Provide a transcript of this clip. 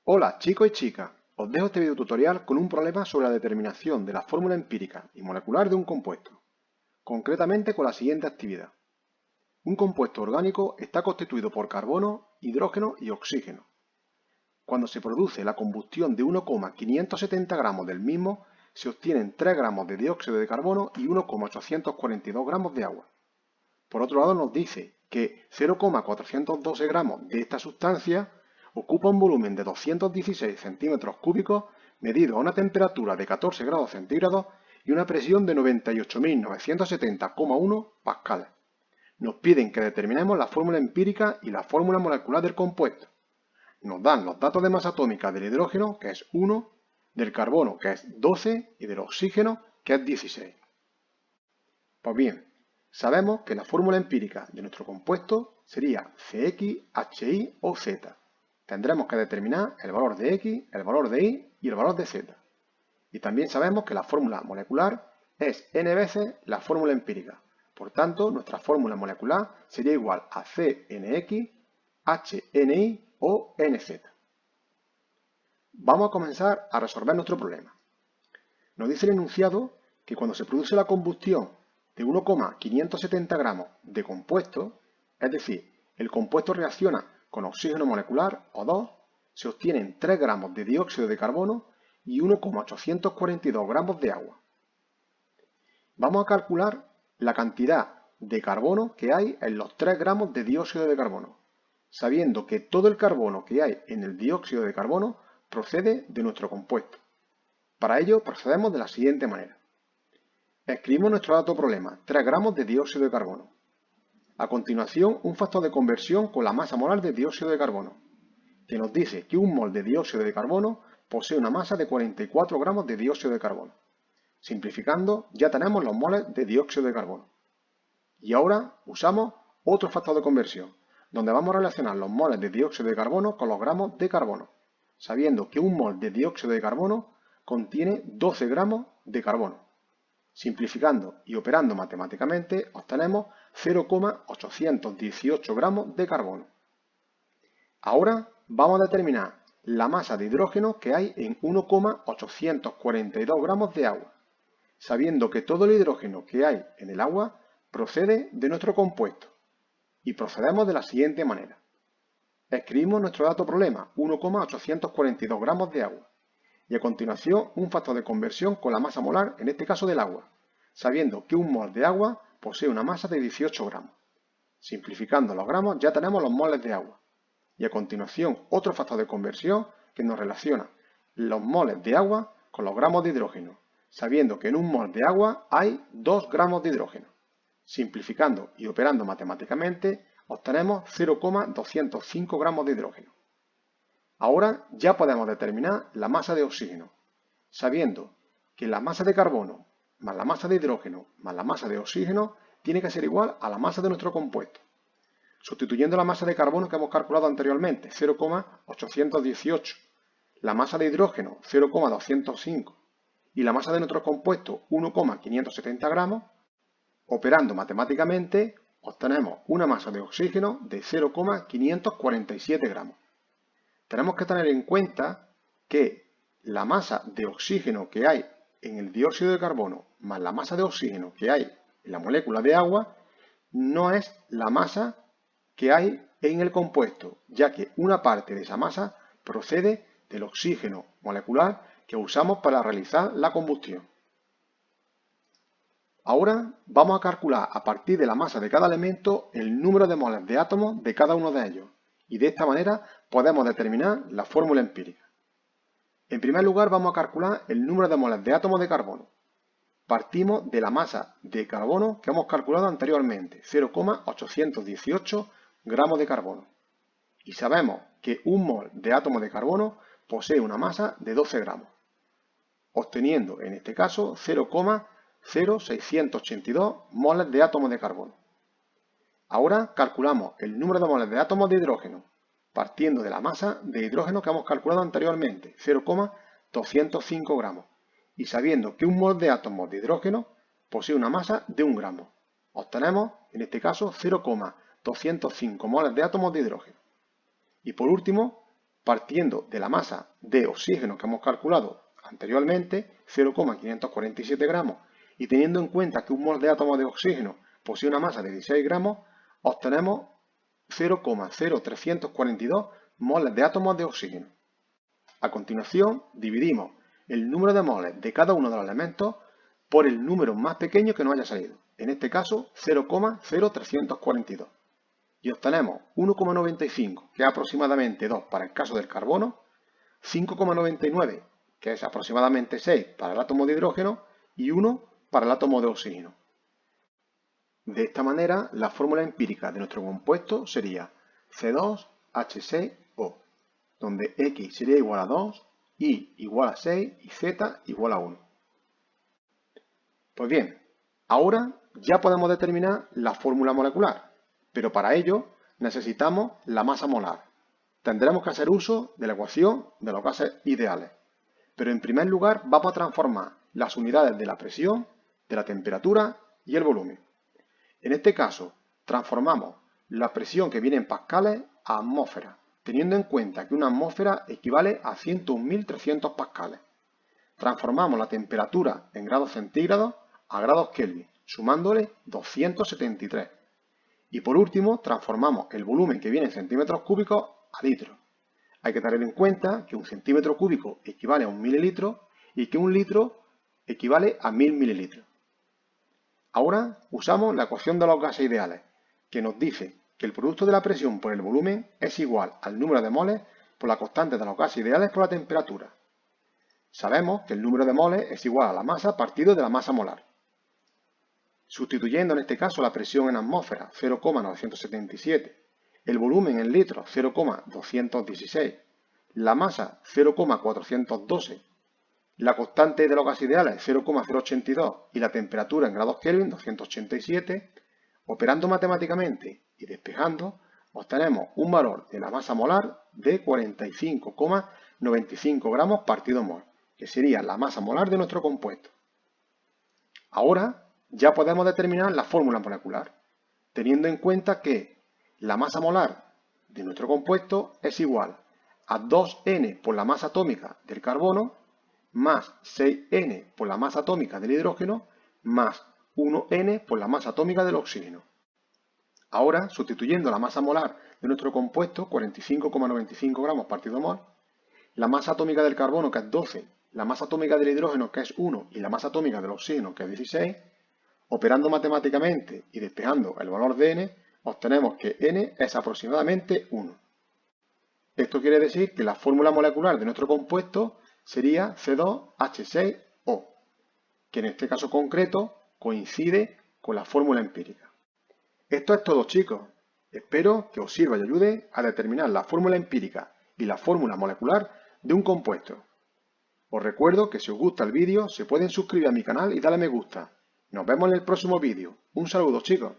Hola chicos y chicas, os dejo este video tutorial con un problema sobre la determinación de la fórmula empírica y molecular de un compuesto, concretamente con la siguiente actividad. Un compuesto orgánico está constituido por carbono, hidrógeno y oxígeno. Cuando se produce la combustión de 1,570 gramos del mismo, se obtienen 3 gramos de dióxido de carbono y 1,842 gramos de agua. Por otro lado nos dice que 0,412 gramos de esta sustancia ocupa un volumen de 216 centímetros cúbicos medido a una temperatura de 14 grados centígrados y una presión de 98.970,1 pascales. Nos piden que determinemos la fórmula empírica y la fórmula molecular del compuesto. Nos dan los datos de masa atómica del hidrógeno, que es 1, del carbono, que es 12, y del oxígeno, que es 16. Pues bien, sabemos que la fórmula empírica de nuestro compuesto sería CX, HI o Z. Tendremos que determinar el valor de X, el valor de Y y el valor de Z. Y también sabemos que la fórmula molecular es n veces la fórmula empírica. Por tanto, nuestra fórmula molecular sería igual a CNX, HNI o NZ. Vamos a comenzar a resolver nuestro problema. Nos dice el enunciado que cuando se produce la combustión de 1,570 gramos de compuesto, es decir, el compuesto reacciona con oxígeno molecular, O2, se obtienen 3 gramos de dióxido de carbono y 1,842 gramos de agua. Vamos a calcular la cantidad de carbono que hay en los 3 gramos de dióxido de carbono, sabiendo que todo el carbono que hay en el dióxido de carbono procede de nuestro compuesto. Para ello procedemos de la siguiente manera. Escribimos nuestro dato problema, 3 gramos de dióxido de carbono. A continuación, un factor de conversión con la masa molar de dióxido de carbono, que nos dice que un mol de dióxido de carbono posee una masa de 44 gramos de dióxido de carbono. Simplificando, ya tenemos los moles de dióxido de carbono. Y ahora usamos otro factor de conversión, donde vamos a relacionar los moles de dióxido de carbono con los gramos de carbono, sabiendo que un mol de dióxido de carbono contiene 12 gramos de carbono. Simplificando y operando matemáticamente, obtenemos 0,818 gramos de carbono. Ahora vamos a determinar la masa de hidrógeno que hay en 1,842 gramos de agua, sabiendo que todo el hidrógeno que hay en el agua procede de nuestro compuesto. Y procedemos de la siguiente manera. Escribimos nuestro dato problema, 1,842 gramos de agua. Y a continuación un factor de conversión con la masa molar, en este caso del agua, sabiendo que un mol de agua posee una masa de 18 gramos. Simplificando los gramos ya tenemos los moles de agua. Y a continuación otro factor de conversión que nos relaciona los moles de agua con los gramos de hidrógeno, sabiendo que en un mol de agua hay 2 gramos de hidrógeno. Simplificando y operando matemáticamente obtenemos 0,205 gramos de hidrógeno. Ahora ya podemos determinar la masa de oxígeno, sabiendo que la masa de carbono más la masa de hidrógeno más la masa de oxígeno tiene que ser igual a la masa de nuestro compuesto. Sustituyendo la masa de carbono que hemos calculado anteriormente, 0,818, la masa de hidrógeno, 0,205, y la masa de nuestro compuesto, 1,570 gramos, operando matemáticamente, obtenemos una masa de oxígeno de 0,547 gramos. Tenemos que tener en cuenta que la masa de oxígeno que hay en el dióxido de carbono más la masa de oxígeno que hay en la molécula de agua no es la masa que hay en el compuesto, ya que una parte de esa masa procede del oxígeno molecular que usamos para realizar la combustión. Ahora vamos a calcular a partir de la masa de cada elemento el número de moles de átomos de cada uno de ellos, y de esta manera podemos determinar la fórmula empírica. En primer lugar vamos a calcular el número de moles de átomos de carbono. Partimos de la masa de carbono que hemos calculado anteriormente, 0,818 gramos de carbono. Y sabemos que un mol de átomo de carbono posee una masa de 12 gramos, obteniendo en este caso 0,0682 moles de átomos de carbono. Ahora calculamos el número de moles de átomos de hidrógeno, partiendo de la masa de hidrógeno que hemos calculado anteriormente, 0,205 gramos, y sabiendo que un mol de átomos de hidrógeno posee una masa de 1 gramo. Obtenemos, en este caso, 0,205 moles de átomos de hidrógeno. Y por último, partiendo de la masa de oxígeno que hemos calculado anteriormente, 0,547 gramos, y teniendo en cuenta que un mol de átomo de oxígeno posee una masa de 16 gramos, obtenemos 0,0342 moles de átomos de oxígeno. A continuación, dividimos el número de moles de cada uno de los elementos por el número más pequeño que nos haya salido, en este caso 0,0342. Y obtenemos 1,95, que es aproximadamente 2 para el caso del carbono, 5,99, que es aproximadamente 6 para el átomo de hidrógeno, y 1 para el átomo de oxígeno. De esta manera, la fórmula empírica de nuestro compuesto sería C2H6O, donde X sería igual a 2, Y igual a 6 y Z igual a 1. Pues bien, ahora ya podemos determinar la fórmula molecular, pero para ello necesitamos la masa molar. Tendremos que hacer uso de la ecuación de los gases ideales, pero en primer lugar vamos a transformar las unidades de la presión, de la temperatura y el volumen. En este caso, transformamos la presión que viene en pascales a atmósferas, teniendo en cuenta que una atmósfera equivale a 101.300 pascales. Transformamos la temperatura en grados centígrados a grados Kelvin, sumándole 273. Y por último, transformamos el volumen que viene en centímetros cúbicos a litros. Hay que tener en cuenta que un centímetro cúbico equivale a un mililitro y que un litro equivale a 1000 mililitros. Ahora usamos la ecuación de los gases ideales, que nos dice que el producto de la presión por el volumen es igual al número de moles por la constante de los gases ideales por la temperatura. Sabemos que el número de moles es igual a la masa partido de la masa molar. Sustituyendo en este caso la presión en atmósfera 0,977, el volumen en litros 0,216, la masa 0,412, la constante de los gases ideales 0,082 y la temperatura en grados Kelvin 287, operando matemáticamente y despejando, obtenemos un valor de la masa molar de 45,95 gramos partido mol, que sería la masa molar de nuestro compuesto. Ahora ya podemos determinar la fórmula molecular, teniendo en cuenta que la masa molar de nuestro compuesto es igual a 2N por la masa atómica del carbono más 6N por la masa atómica del hidrógeno más 1N por la masa atómica del oxígeno. Ahora, sustituyendo la masa molar de nuestro compuesto, 45,95 gramos partido mol, la masa atómica del carbono, que es 12, la masa atómica del hidrógeno, que es 1, y la masa atómica del oxígeno, que es 16, operando matemáticamente y despejando el valor de N, obtenemos que N es aproximadamente 1. Esto quiere decir que la fórmula molecular de nuestro compuesto sería C2H6O, que en este caso concreto coincide con la fórmula empírica. Esto es todo, chicos. Espero que os sirva y ayude a determinar la fórmula empírica y la fórmula molecular de un compuesto. Os recuerdo que si os gusta el vídeo se pueden suscribir a mi canal y darle a me gusta. Nos vemos en el próximo vídeo. Un saludo, chicos.